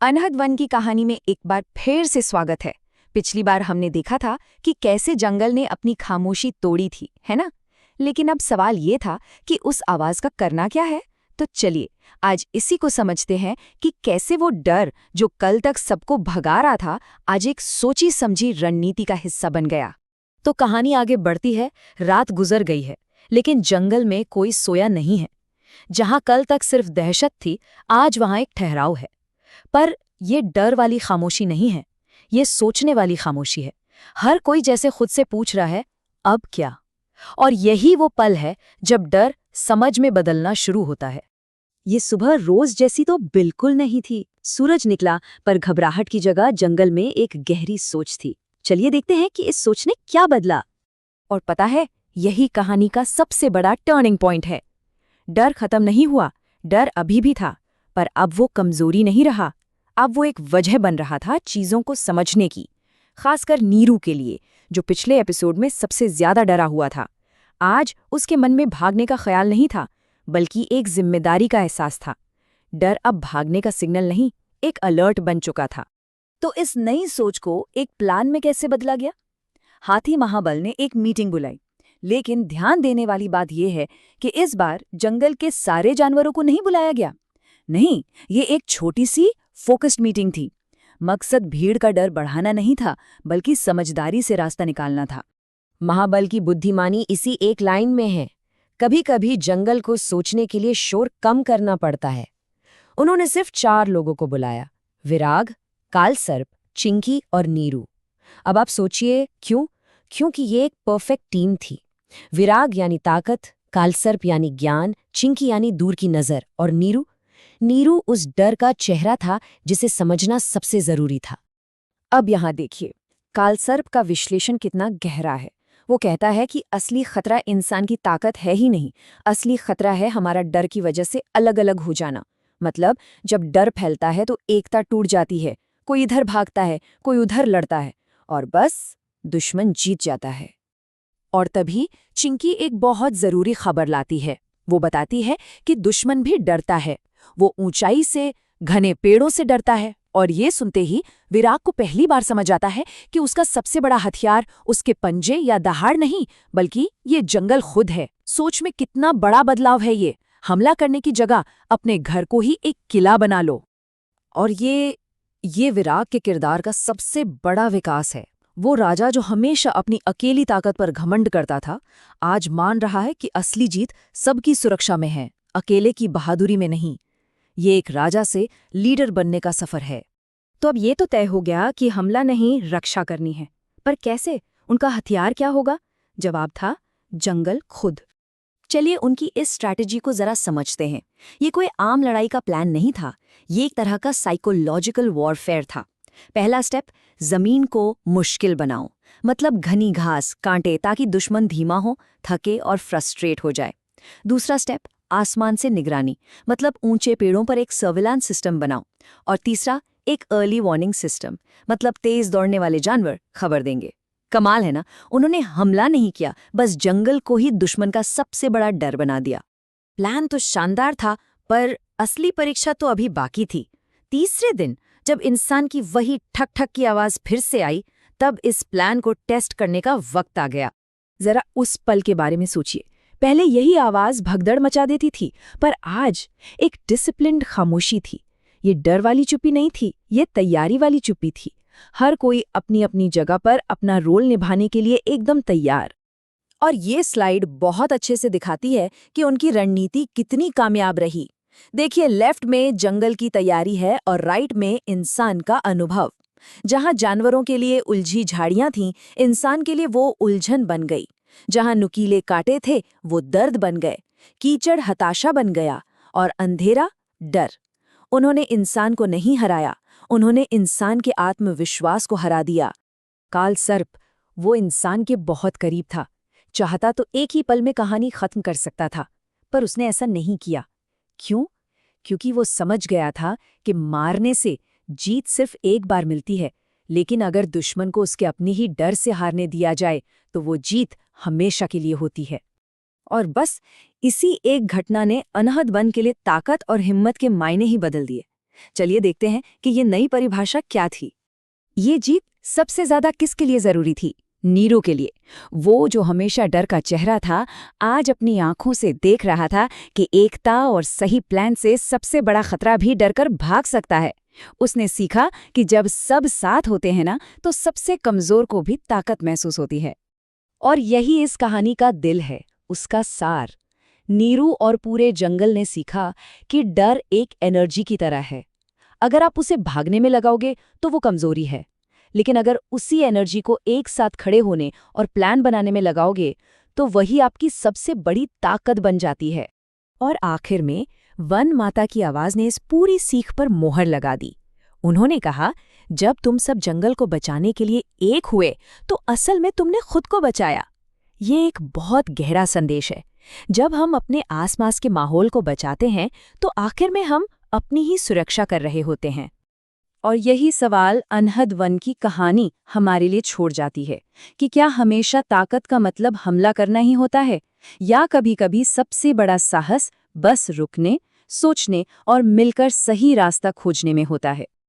अनहद one की कहानी में एक बार फिर से स्वागत है। पिछली बार हमने देखा था कि कैसे जंगल ने अपनी खामोशी तोड़ी थी, है ना? लेकिन अब सवाल ये था कि उस आवाज का करना क्या है। तो चलिए आज इसी को समझते हैं कि कैसे वो डर जो कल तक सबको भगा रहा था, आज एक सोची समझी रणनीति का हिस्सा बन गया। तो कहानी आगे बढ़ती है। रात गुजर गई है, लेकिन जंगल में कोई सोया नहीं है। जहां कल तक सिर्फ दहशत थी, आज वहां एक ठहराव है। पर ये डर वाली खामोशी नहीं है, ये सोचने वाली खामोशी है। हर कोई जैसे खुद से पूछ रहा है, अब क्या? और यही वो पल है जब डर समझ में बदलना शुरू होता है। ये सुबह रोज जैसी तो बिल्कुल नहीं थी। सूरज निकला, पर घबराहट की जगह जंगल में एक गहरी सोच थी। चलिए देखते हैं कि इस सोच ने क्या बदला। और पता है, यही कहानी का सबसे बड़ा टर्निंग पॉइंट है। डर खत्म नहीं हुआ, डर अभी भी था, पर अब वो कमजोरी नहीं रहा। अब वो एक वजह बन रहा था चीजों को समझने की, खासकर नीरू के लिए, जो पिछले एपिसोड में सबसे ज्यादा डरा हुआ था। आज उसके मन में भागने का ख्याल नहीं था, बल्कि एक जिम्मेदारी का एहसास था। डर अब भागने का सिग्नल नहीं, एक अलर्ट बन चुका था। तो इस नई सोच को एक प्लान में कैसे बदला गया? हाथी महाबल ने एक मीटिंग बुलाई, लेकिन ध्यान देने वाली बात यह है कि इस बार जंगल के सारे जानवरों को नहीं बुलाया गया। नहीं, ये एक छोटी सी फोकस्ड मीटिंग थी। मकसद भीड़ का डर बढ़ाना नहीं था, बल्कि समझदारी से रास्ता निकालना था। महाबल की बुद्धिमानी इसी एक लाइन में है। कभी कभी जंगल को सोचने के लिए शोर कम करना पड़ता है। उन्होंने सिर्फ 4 लोगों को बुलाया, विराग, कालसर्प, चिंकी और नीरू। अब आप सोचिए क्यों? क्योंकि ये एक परफेक्ट टीम थी। विराग यानी ताकत, कालसर्प यानी ज्ञान, चिंकी यानी दूर की नजर, और नीरू उस डर का चेहरा था जिसे समझना सबसे जरूरी था। अब यहां देखिए, कालसर्प का विश्लेषण कितना गहरा है। वो कहता है कि असली खतरा इंसान की ताकत है ही नहीं, असली खतरा है हमारा डर की वजह से अलग अलग हो जाना। मतलब जब डर फैलता है तो एकता टूट जाती है, कोई इधर भागता है, कोई उधर लड़ता है, और बस दुश्मन जीत जाता है। और तभी चिंकी एक बहुत जरूरी खबर लाती है। वो बताती है कि दुश्मन भी डरता है। वो ऊंचाई से, घने पेड़ों से डरता है। और ये सुनते ही विराग को पहली बार समझ आता है कि उसका सबसे बड़ा हथियार उसके पंजे या दहाड़ नहीं, बल्कि ये जंगल खुद है। सोच में कितना बड़ा बदलाव है ये। हमला करने की जगह अपने घर को ही एक किला बना लो। और ये विराग के किरदार का सबसे बड़ा विकास है। वो राजा जो हमेशा अपनी अकेली ताकत पर घमंड करता था, आज मान रहा है कि असली जीत सबकी सुरक्षा में है, अकेले की बहादुरी में नहीं। ये एक राजा से लीडर बनने का सफर है। तो अब ये तो तय हो गया कि हमला नहीं, रक्षा करनी है। पर कैसे? उनका हथियार क्या होगा? जवाब था जंगल खुद। चलिए उनकी इस स्ट्रैटेजी को जरा समझते हैं। ये कोई आम लड़ाई का प्लान नहीं था, ये एक तरह का साइकोलॉजिकल वॉरफेयर था। पहला स्टेप, जमीन को मुश्किल बनाओ। मतलब घनी घास, कांटे, ताकि दुश्मन धीमा हो, थके और फ्रस्ट्रेट हो जाए। दूसरा स्टेप, आसमान से निगरानी। मतलब ऊंचे पेड़ों पर एक सर्विलांस सिस्टम बनाओ। और तीसरा, एक अर्ली वार्निंग सिस्टम। मतलब तेज दौड़ने वाले जानवर खबर देंगे। कमाल है ना, उन्होंने हमला नहीं किया, बस जंगल को ही दुश्मन का सबसे बड़ा डर बना दिया। प्लान तो शानदार था, पर असली परीक्षा तो अभी बाकी थी। तीसरे दिन जब इंसान की वही ठक ठक की आवाज फिर से आई, तब इस प्लान को टेस्ट करने का वक्त आ गया। जरा उस पल के बारे में सोचिए। पहले यही आवाज भगदड़ मचा देती थी, पर आज एक डिसिप्लिन्ड खामोशी थी। ये डर वाली चुप्पी नहीं थी, ये तैयारी वाली चुप्पी थी। हर कोई अपनी अपनी जगह पर अपना रोल निभाने के लिए एकदम तैयार। और ये स्लाइड बहुत अच्छे से दिखाती है कि उनकी रणनीति कितनी कामयाब रही। देखिए, लेफ्ट में जंगल की तैयारी है और राइट में इंसान का अनुभव। जहां जानवरों के लिए उलझी झाड़ियां थीं, इंसान के लिए वो उलझन बन गई। जहां नुकीले कांटे थे, वो दर्द बन गए। कीचड़ हताशा बन गया, और अंधेरा डर। उन्होंने इंसान को नहीं हराया, उन्होंने इंसान के आत्मविश्वास को हरा दिया। कालसर्प वो इंसान के बहुत करीब था, चाहता तो एक ही पल में कहानी खत्म कर सकता था, पर उसने ऐसा नहीं किया। क्यों? क्योंकि वो समझ गया था कि मारने से जीत सिर्फ एक बार मिलती है, लेकिन अगर दुश्मन को उसके अपने ही डर से हारने दिया जाए तो वो जीत हमेशा के लिए होती है। और बस इसी एक घटना ने अनहद वन के लिए ताकत और हिम्मत के मायने ही बदल दिए। चलिए देखते हैं कि ये नई परिभाषा क्या थी। ये जीत सबसे ज्यादा किसके लिए जरूरी थी? नीरू के लिए। वो जो हमेशा डर का चेहरा था, आज अपनी आंखों से देख रहा था कि एकता और सही प्लान से सबसे बड़ा खतरा भी डरकर भाग सकता है। उसने सीखा कि जब सब साथ होते हैं ना, तो सबसे कमजोर को भी ताकत महसूस होती है। और यही इस कहानी का दिल है, उसका सार। नीरू और पूरे जंगल ने सीखा कि डर एक एनर्जी की तरह है। अगर आप उसे भागने में लगाओगे तो वो कमजोरी है, लेकिन अगर उसी एनर्जी को एक साथ खड़े होने और प्लान बनाने में लगाओगे तो वही आपकी सबसे बड़ी ताकत बन जाती है। और आखिर में वन माता की आवाज ने इस पूरी सीख पर मोहर लगा दी। उन्होंने कहा, जब तुम सब जंगल को बचाने के लिए एक हुए तो असल में तुमने खुद को बचाया। ये एक बहुत गहरा संदेश है। जब हम अपने आसपास के माहौल को बचाते हैं तो आखिर में हम अपनी ही सुरक्षा कर रहे होते हैं। और यही सवाल अनहद वन की कहानी हमारे लिए छोड़ जाती है कि क्या हमेशा ताकत का मतलब हमला करना ही होता है, या कभी-कभी सबसे बड़ा साहस बस रुकने, सोचने और मिलकर सही रास्ता खोजने में होता है।